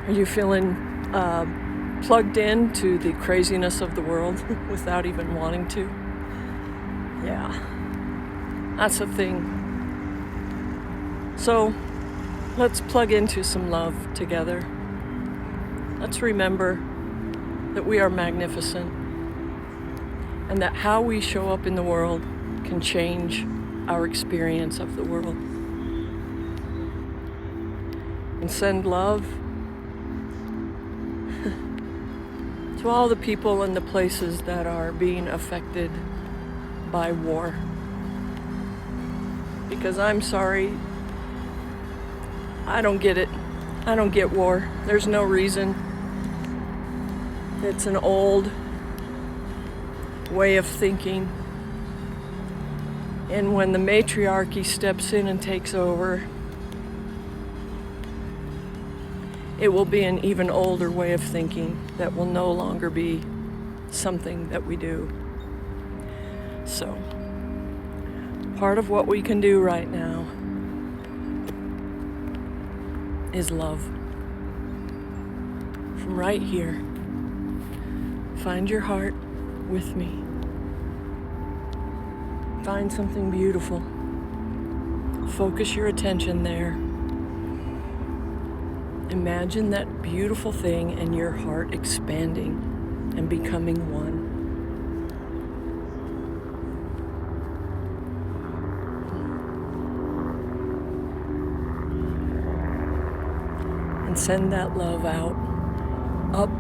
Are you feeling plugged in to the craziness of the world without even wanting to? Yeah, that's the thing. So let's plug into some love together. Let's remember that we are magnificent and that how we show up in the world can change our experience of the world. And send love to all the people and the places that are being affected by war. Because I'm sorry, I don't get it. I don't get war. There's no reason. It's an old way of thinking. And when the matriarchy steps in and takes over, it will be an even older way of thinking that will no longer be something that we do. So, part of what we can do right now is love. From right here, find your heart with me. Find something beautiful. Focus your attention there. Imagine that beautiful thing and your heart expanding and becoming one. And send that love out, up,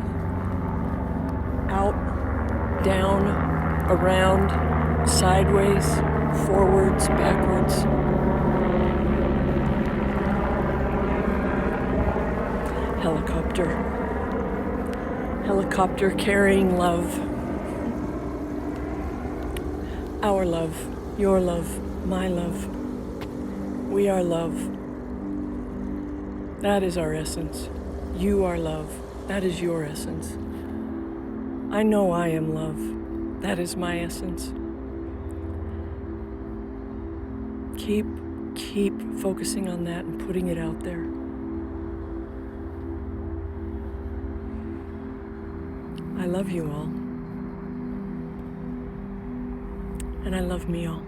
out, down, around, sideways, forwards, backwards. Helicopter carrying love. Our love, your love, my love. We are love. That is our essence. You are love. That is your essence. I know I am love. That is my essence. Keep focusing on that and putting it out there. I love you all. And I love me all.